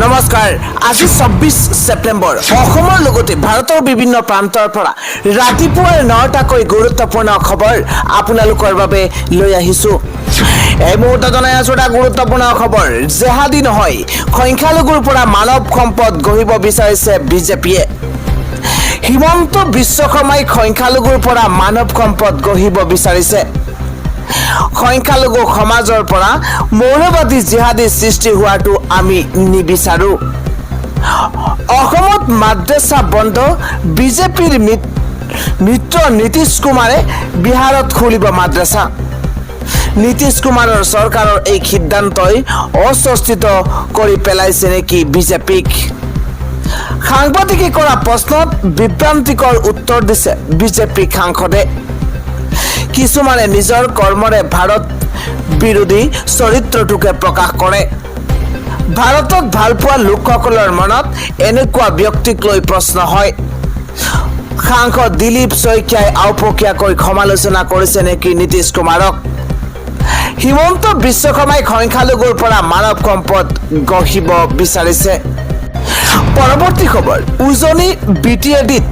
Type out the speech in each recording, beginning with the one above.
নমস্কাৰ আজি ২৬ ছেপ্টেম্বৰ অসমৰ লগতে ভাৰতৰ বিভিন্ন প্ৰান্তৰ পৰা ৰাতিপুৱাৰ ৯টাকৈ গুৰুত্বপূৰ্ণ খবৰ আপোনালোকৰ বাবে লৈ আহিছো এই মুহূৰ্তত জনাই আছো এটা গুৰুত্বপূৰ্ণ খবৰ জেহাদী নহয় সংখ্যালঘুৰ পৰা মানৱ সম্পদ গঢ়িব বিচাৰিছে বিজেপিয়ে হিমন্ত বিশ্ব শৰ্মাই সংখ্যালঘুৰ পৰা মানৱ সম্পদ গঢ়িব বিচাৰিছে সংখ্যালঘু সমাজৰ পৰা মৌলবাদী জিহাদী সৃষ্টি হোৱাটো আমি নিবিচাৰো অসমত মাদ্ৰাছা বন্ধ বিজেপিৰ মিত্ৰ নীতিশ কুমাৰে বিহাৰত খুলিব মাদ্ৰাছা নীতিশ কুমাৰৰ চৰকাৰৰ এই সিদ্ধান্তই অস্বস্তিত কৰি পেলাইছে নেকি বিজেপিক সাংবাদিকে কৰা প্ৰশ্নত বিভ্ৰান্তিকৰ উত্তৰ দিছে বিজেপি সাংসদে কিছুমানে নিজৰ কৰ্মৰে ভাৰত বিৰোধী চৰিত্ৰটোকে প্ৰকাশ কৰে ভাৰতক ভালপোৱা লোকসকলৰ মনত এনেকুৱা ব্যক্তিক লৈ প্ৰশ্ন হয় সাংসদ দিলীপ শইকীয়াই আওপকীয়াকৈ সমালোচনা কৰিছে নেকি নীতিশ কুমাৰক হিমন্ত বিশ্ব শৰ্মাই সংখ্যালঘুৰ পৰা মানৱ সম্পদ গঢ়িব বিচাৰিছে পৰৱৰ্তী খবৰ উজনি বিটিএডিত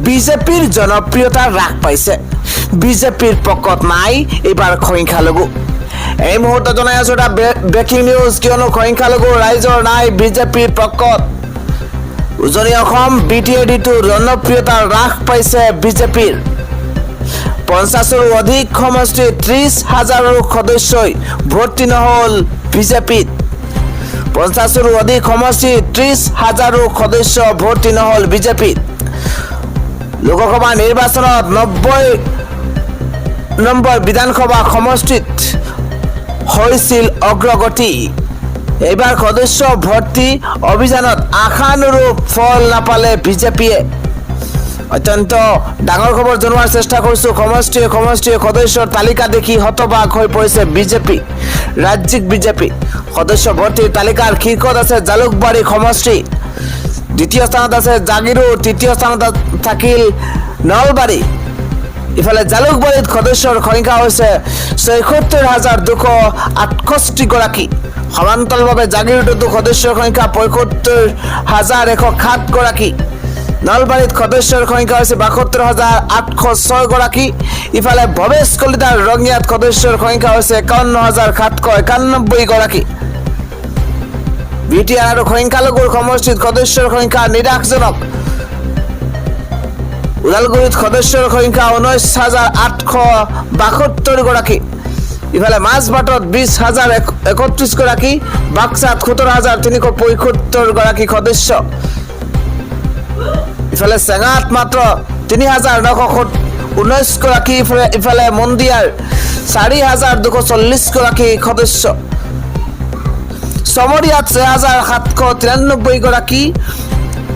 বিজেপিৰ জনপ্ৰিয়তা হ্ৰাস পাইছে বিজেপিৰ পকত নাই এবাৰ সংখ্যালঘু এই মুহূৰ্তত জনাই আছো এটা ব্ৰেকিং নিউজ কিয়নো সংখ্যালঘু ৰাইজৰ নাই বিজেপিৰ পকত উজনি অসম বিটিএডিটো জনপ্ৰিয়তা হ্ৰাস পাইছে বিজেপিৰ 50ৰো অধিক সমষ্টিত 30,000ৰো সদস্যই ভৰ্তি নহল বিজেপিত 50ৰো অধিক সমষ্টিত 30,000ৰো সদস্য ভৰ্তি নহল বিজেপিত লোকসভা নিৰ্বাচনত 90 নম্বৰ বিধানসভা সমষ্টিত হৈছিল অগ্ৰগতি এইবাৰ সদস্য ভৰ্তি অভিযানত আশানুৰূপ ফল নাপালে বিজেপিয়ে অত্যন্ত ডাঙৰ খবৰ জনোৱাৰ চেষ্টা কৰিছো সমষ্টিয়ে সদস্যৰ তালিকা দেখি হতবাক হৈ পৰিছে বিজেপি ৰাজ্যিক বিজেপি সদস্য ভৰ্তিৰ তালিকাৰ শীৰ্ষত আছে জালুকবাৰী সমষ্টি দ্বিতীয় স্থানত আছে জাগিৰোড তৃতীয় স্থানত থাকিল নলবাৰী ইফালে জালুকবাৰীত সদস্যৰ সংখ্যা হৈছে ৭৬,২৬৮ গৰাকী সমান্তৰালভাৱে জাগিৰোডতো সদস্যৰ সংখ্যা ৭৫,১০৭ গৰাকী নলবাৰীত সদস্যৰ সংখ্যা হৈছে ৭২,৮০৬ গৰাকী ইফালে ভৱেশ কলিতাৰ ৰঙিয়াত সদস্যৰ সংখ্যা হৈছে ৫১,৭৯১ গৰাকী বিটিআৰ আৰু সংখ্যালঘুৰ সমষ্টিত সদস্যৰ সংখ্যা নিৰাশজনক ওদালগুৰিত সদস্যৰ সংখ্যা ১৯,৮৭২ গৰাকী ইফালে মাজবাটত ২০,০৩১ গৰাকী বাক্সাত ১৭,৩৭৫ গৰাকী সদস্য ইফালে চেঙাত মাত্ৰ ৩,৯১৯ গৰাকী ইফালে মন্দিয়াৰ ৪,২৪০ গৰাকী সদস্য চমৰিয়াত ৬,৭৯৩ গৰাকী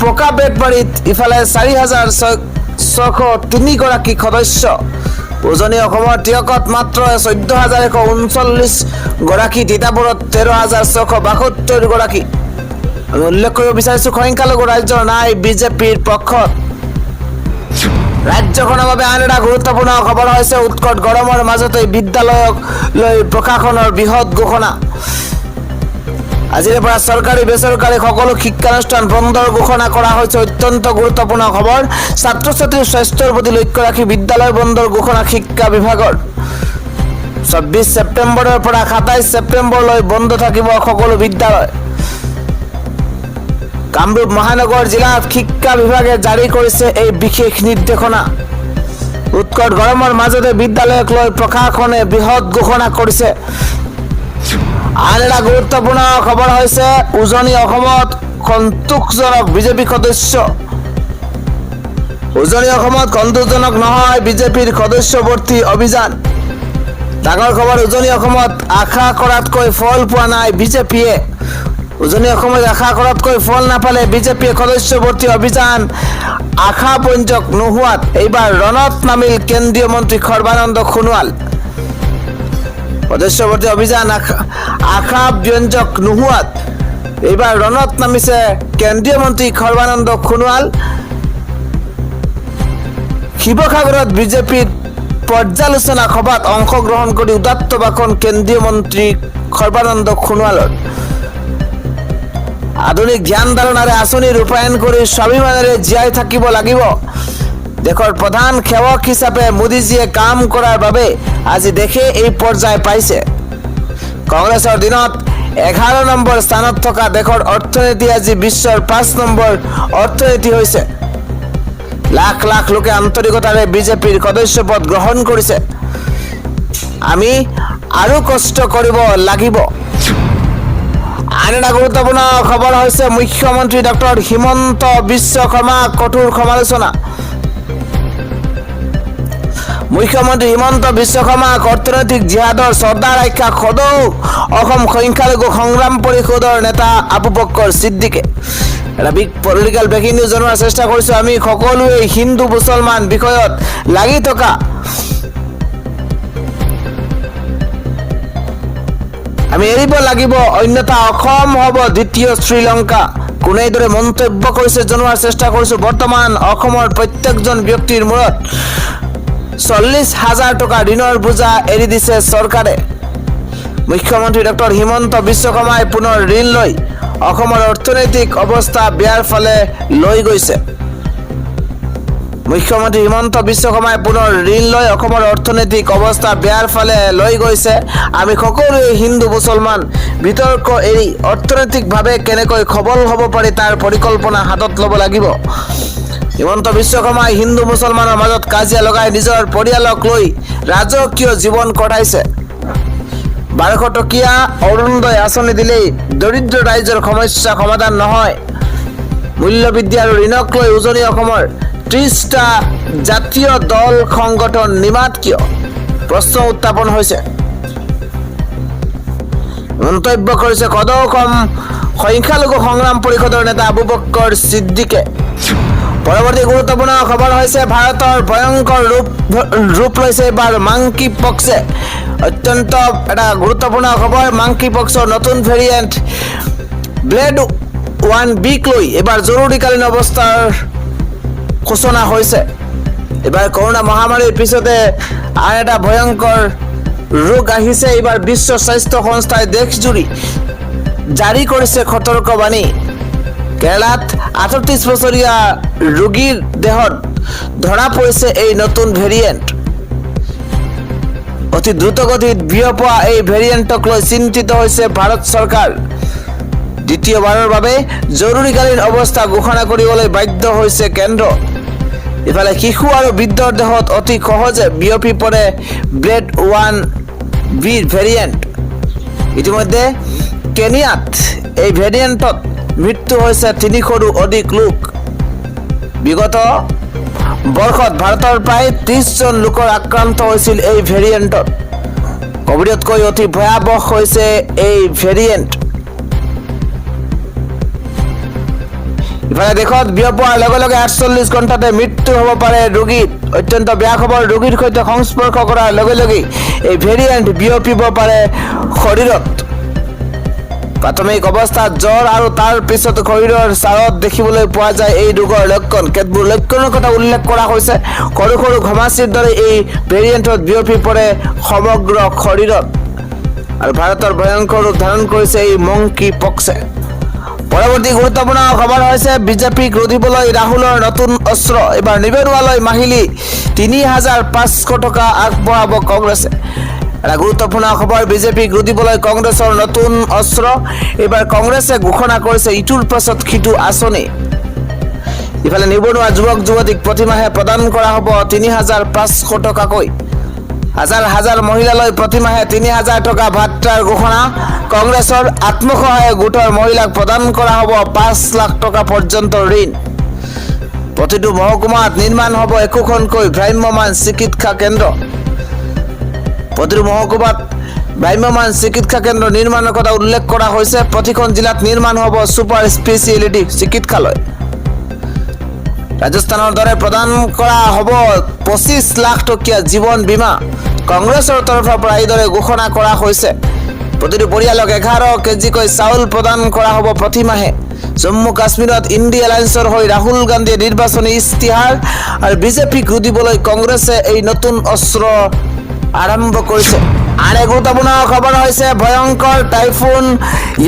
পকা বেতবাৰীত ইফালে ৪,৬০৩ গৰাকী সদস্য উজনি অসমৰ টিয়কত মাত্ৰ ১৪,১৩৯ গৰাকী তিতাবৰত ১৩,৬৭২ গৰাকী আমি উল্লেখ কৰিব বিচাৰিছো সংখ্যালঘু ৰাজ্যৰ নাই বিজেপিৰ পক্ষত ৰাজ্যখনৰ বাবে আন এটা গুৰুত্বপূৰ্ণ খবৰ হৈছে উৎকট গৰমৰ মাজতে বিদ্যালয়ক লৈ প্ৰশাসনৰ বৃহৎ ঘোষণা আজিৰ পৰা চৰকাৰী বেচৰকাৰী সকলো শিক্ষানুষ্ঠান বন্ধৰ ঘোষণা কৰা হৈছে অত্যন্ত গুৰুত্বপূৰ্ণ খবৰ ছাত্ৰ ছাত্ৰীৰ স্বাস্থ্যৰ প্ৰতি লক্ষ্য ৰাখি বিদ্যালয় বন্ধৰ ঘোষণা শিক্ষা বিভাগৰ ২৬ ছেপ্টেম্বৰৰ পৰা ২৭ ছেপ্টেম্বৰলৈ বন্ধ থাকিব সকলো বিদ্যালয় কামৰূপ মহানগৰ জিলাত শিক্ষা বিভাগে জাৰি কৰিছে এই বিশেষ নিৰ্দেশনা উৎকট গৰমৰ মাজতে বিদ্যালয়ক লৈ প্ৰশাসনে বৃহৎ ঘোষণা কৰিছে আন এটা গুৰুত্বপূৰ্ণ খবৰ হৈছে উজনি অসমত সন্তোষজনক বিজেপি সদস্য উজনি অসমত সন্তোষজনক নহয় বিজেপিৰ সদস্য ভৰ্তি অভিযান ডাঙৰ খবৰ উজনি অসমত আশা কৰাতকৈ ফল পোৱা নাই বিজেপিয়ে উজনি অসমত আশা কৰাতকৈ ফল নাপালে বিজেপিয়ে সদস্য ভৰ্তি অভিযান আশাব্যঞ্জক নোহোৱাত এইবাৰ ৰণত নামিল কেন্দ্ৰীয় মন্ত্ৰী সৰ্বানন্দ সোণোৱাল সদস্য ভৰ্তি অভিযান আশাব্যঞ্জক নোহোৱাত এইবাৰ ৰণত নামিছে কেন্দ্ৰীয় মন্ত্ৰী সৰ্বানন্দ সোণোৱাল শিৱসাগৰত বিজেপিৰ পৰ্যালোচনা সভাত অংশগ্ৰহণ কৰি উদাত্ত ভাষণ কেন্দ্ৰীয় মন্ত্ৰী সৰ্বানন্দ সোণোৱালৰ আধুনিক জ্ঞান ধাৰণাৰে আঁচনি ৰূপায়ণ কৰি স্বাভিমানেৰে জীয়াই থাকিব লাগিব। দেশৰ প্ৰধান সেৱক হিচাপে মোদীজীয়ে কাম কৰাৰ বাবে আজি দেশে এই পৰ্যায় পাইছে। কংগ্ৰেছৰ দিনত 11 নম্বৰ স্থানত থকা দেশৰ অৰ্থনীতি আজি বিশ্বৰ 5 নম্বৰ অৰ্থনীতি হৈছে। লাখ লাখ লোকে আন্তৰিকতাৰে বিজেপিৰ সদস্যপদ গ্ৰহণ কৰিছে। আমি আৰু কষ্ট কৰিব লাগিব। আন এটা গুৰুত্বপূৰ্ণ খবৰ হৈছে মুখ্যমন্ত্ৰী ডক্টৰ হিমন্ত বিশ্ব শৰ্মা কঠোৰ সমালোচনা। মুখ্যমন্ত্ৰী হিমন্ত বিশ্ব শৰ্মাক অৰ্থনৈতিক জিহাদৰ চৰ্দাৰ আখ্যা সদৌ অসম সংখ্যালঘু সংগ্ৰাম পৰিষদৰ নেতা আবু বক্কৰ ছিদ্দিকে। এটা বিগ পলিটিকেল ব্ৰেকিং নিউজ জনোৱাৰ চেষ্টা কৰিছোঁ। আমি সকলোৱে হিন্দু মুছলমান বিষয়ত লাগি থকা আমি এৰিব লাগিব, অন্যথা অসম হ'ব দ্বিতীয় শ্ৰীলংকা। কোনে এইদৰে মন্তব্য কৰিছে জনোৱাৰ চেষ্টা কৰিছোঁ। বৰ্তমান অসমৰ প্ৰত্যেকজন ব্যক্তিৰ মূৰত 40,000 টকা ঋণৰ বোজা এৰি দিছে চৰকাৰে। মুখ্যমন্ত্ৰী ডক্টৰ হিমন্ত বিশ্ব শৰ্মাই পুনৰ ঋণ লৈ অসমৰ অৰ্থনৈতিক অৱস্থা বেয়াৰ ফালে লৈ গৈছে। মুখ্যমন্ত্ৰী হিমন্ত বিশ্ব শৰ্মাই পুনৰ ঋণ লৈ অসমৰ অৰ্থনৈতিক অৱস্থা বেয়াৰ ফালে লৈ গৈছে। আমি সকলোৱে হিন্দু মুছলমান বিতৰ্ক এৰি অৰ্থনৈতিকভাৱে কেনেকৈ সবল হ'ব পাৰি তাৰ পৰিকল্পনা হাতত ল'ব লাগিব। হিমন্ত বিশ্ব শৰ্মাই হিন্দু মুছলমানৰ মাজত কাজিয়া লগাই নিজৰ পৰিয়ালক লৈ ৰাজকীয় জীৱন কটাইছে। 1200 টকীয়া অৰুণোদয় আঁচনি দিলেই দৰিদ্ৰ ৰাইজৰ সমস্যা সমাধান নহয়। মূল্যবৃদ্ধি আৰু ঋণক লৈ উজনি অসমৰ 30টা জাতীয় দল সংগঠন নিমাত কিয়? প্ৰশ্ন উত্থাপন হৈছে। মন্তব্য কৰিছে সদৌ অসম সংখ্যালঘু সংগ্ৰাম পৰিষদৰ নেতা আবু বক্কৰ ছিদ্দিকে। পৰৱৰ্তী গুৰুত্বপূৰ্ণ খবৰ হৈছে ভাৰতৰ ভয়ংকৰ ৰূপ লৈছে এইবাৰ মাংকি পক্সে। অত্যন্ত এটা গুৰুত্বপূৰ্ণ খবৰ। মাংকি পক্সৰ নতুন ভেৰিয়েণ্ট ব্লেড 1B-ক লৈ এইবাৰ জৰুৰীকালীন অৱস্থাৰ ঘোষণা হৈছে। এইবাৰ কৰোণা মহামাৰীৰ পিছতে আন এটা ভয়ংকৰ ৰোগ আহিছে। এইবাৰ বিশ্ব স্বাস্থ্য সংস্থাই দেশজুৰি জাৰি কৰিছে সতৰ্কবাণী। কেৰালাত 38 বছৰীয়া ৰোগীৰ দেহত ধৰা পৰিছে এই নতুন ভেৰিয়েণ্ট। অতি দ্ৰুতগতিত বিয়পোৱা এই ভেৰিয়েণ্টক লৈ চিন্তিত হৈছে ভাৰত চৰকাৰ। দ্বিতীয়বাৰৰ বাবে জৰুৰীকালীন অৱস্থা ঘোষণা কৰিবলৈ বাধ্য হৈছে কেন্দ্ৰ। ইফালে শিশু আৰু বৃদ্ধৰ দেহত অতি সহজে বিয়পি পৰে ব্লেড 1B ভেৰিয়েণ্ট। ইতিমধ্যে কেনিয়াত এই ভেৰিয়েণ্টত মৃত্যু হৈছে 300ৰো অধিক লোক। বিগত বৰ্ষত ভাৰতৰ প্ৰায় 30 জন লোকৰ আক্ৰান্ত হৈছিল এই ভেৰিয়েণ্টত। কোভিডতকৈ অতি ভয়াৱহ হৈছে এই ভেৰিয়েণ্ট। ইফালে দেশত বিয়পোৱাৰ লগে লগে 48 ঘণ্টাতে মৃত্যু হ'ব পাৰে ৰোগীৰ। অত্যন্ত বেয়া খবৰ। ৰোগীৰ সৈতে সংস্পৰ্শ কৰাৰ লগে লগেই এই ভেৰিয়েণ্ট বিয়পিব পাৰে শৰীৰত। প্ৰাথমিক অৱস্থাত জ্বৰ আৰু তাৰ পিছত শৰীৰৰ ছালত দেখিবলৈ পোৱা যায় এই ৰোগৰ লক্ষণ। কেতবোৰ লক্ষণৰ কথা উল্লেখ কৰা হৈছে। সৰু সৰু ঘমাচিৰ দৰে এই ভেৰিয়েণ্টত বিয়পি পৰে সমগ্ৰ শৰীৰত আৰু ভাৰতৰ ভয়ংকৰ ৰূপ ধাৰণ কৰিছে এই মংকি পক্সে। পৰৱৰ্তী গুৰুত্বপূৰ্ণ খবৰ হৈছে বিজেপিক ৰুধিবলৈ ৰাহুলৰ নতুন অস্ত্ৰ। এইবাৰ নিবনুৱালৈ মাহিলী 3,500 টকা আগবঢ়াব কংগ্ৰেছে। এটা গুৰুত্বপূৰ্ণ খবৰ। বিজেপিক ৰুধিবলৈ কংগ্ৰেছৰ নতুন অস্ত্ৰ। এইবাৰ কংগ্ৰেছে ঘোষণা কৰিছে ইটোৰ পাছত সিটো আঁচনি। ইফালে নিবনুৱা যুৱক যুৱতীক প্ৰতিমাহে প্ৰদান কৰা হ'ব 3,500 টকাকৈ। হাজাৰ হাজাৰ মহিলালৈ প্ৰতিমাহে 3,000 টকা ভাত্ৰাৰ ঘোষণা। কংগ্ৰেছৰ আত্মসহায়ক গোটৰ মহিলাক প্ৰদান কৰা হ'ব 5 লাখ টকা পৰ্যন্ত ঋণ। প্ৰতিটো মহকুমাত নিৰ্মাণ হ'ব একোখনকৈ ভ্ৰাম্যমাণ চিকিৎসা কেন্দ্ৰ। প্ৰতিটো মহকুমাত ভ্ৰাম্যমাণ চিকিৎসা কেন্দ্ৰ নিৰ্মাণৰ কথা উল্লেখ কৰা হৈছে। প্ৰতিখন জিলাত নিৰ্মাণ হ'ব ছুপাৰ স্পেচিয়েলিটি চিকিৎসালয়। ৰাজস্থানৰ দৰে প্ৰদান কৰা হ'ব 25 লাখ টকীয়া জীৱন বীমা। কংগ্ৰেছৰ তৰফৰ পৰা এইদৰে ঘোষণা কৰা হৈছে। প্ৰতিটো পৰিয়ালক 11 কেজিকৈ চাউল প্ৰদান কৰা হ'ব প্ৰতিমাহে। জম্মু কাশ্মীৰত ইণ্ডি এলায়েন্সৰ হৈ ৰাহুল গান্ধীয়ে নিৰ্বাচনী ইস্তিহাৰ আৰু বিজেপিক ৰুধিবলৈ কংগ্ৰেছে এই নতুন অস্ত্ৰ আৰম্ভ কৰিছে। আন এক গুৰুত্বপূৰ্ণ খবৰ হৈছে ভয়ংকৰ টাইফুন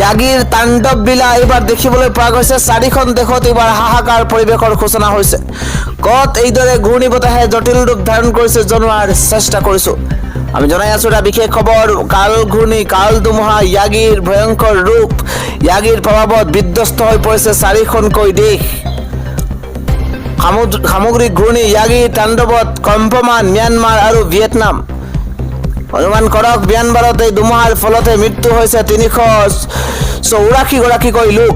য়াগিৰ তাণ্ডৱ লীলা এইবাৰ দেখিবলৈ পোৱা গৈছে। 4খন দেশত এইবাৰ হাহাকাৰ পৰিৱেশৰ সূচনা হৈছে। ক'ত এইদৰে ঘূৰ্ণী বতাহে জটিল ৰূপ ধাৰণ কৰিছে জনোৱাৰ চেষ্টা কৰিছোঁ। আমি জনাই আছো এটা বিশেষ খবৰ। কাল ঘূৰ্ণী কাল ধুমুহা য়াগিৰ ভয়ংকৰ ৰূপ। য়াগিৰ প্ৰভাৱত বিধ্বস্ত হৈ পৰিছে 4খনকৈ দেশ। সামগ্ৰিক ঘূৰ্ণী য়াগিৰ তাণ্ডৱত কম্পমান ম্যানমাৰ আৰু ভিয়েটনাম। অনুমান কৰক ম্যানমাৰত এই ধুমুহাৰ ফলতে মৃত্যু হৈছে 384 গৰাকীকৈ লোক।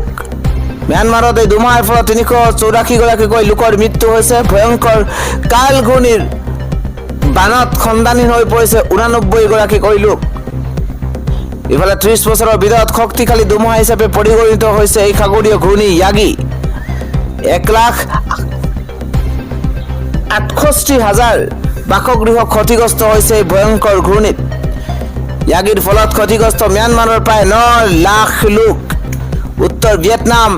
ম্যানমাৰত এই ধুমুহাৰ ফলত 384 গৰাকীকৈ লোকৰ মৃত্যু হৈছে। ভয়ংকৰ কাল ঘূৰ্ণীৰ বানত খন্দানহীন হৈ পৰিছে 89 গৰাকীকৈ লোক। ইফালে 30 বছৰৰ ভিতৰত শক্তিশালী ধুমুহা হিচাপে পৰিগণিত হৈছে এই সাগৰীয় ঘূৰ্ণী য়াগি। 1,68,000 বাসগৃহ ক্ষতিগ্ৰস্ত হৈছে এই ভয়ংকৰ ঘূৰ্ণীত। য়াগিৰ ফলত ক্ষতিগ্ৰস্ত ম্যানমাৰৰ প্ৰায় 9 লাখ লোক। উত্তৰ ভিয়েটনাম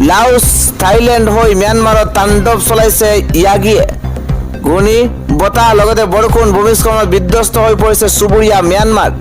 লাওছ থাইলেণ্ড হৈ ম্যানমাৰত তাণ্ডৱ চলাইছে য়াগিয়ে। ঘূৰ্ণী বতাহ লগতে বৰষুণ ভূমিস্খলনত বিধ্বস্ত হৈ পৰিছে চুবুৰীয়া ম্যানমাৰ।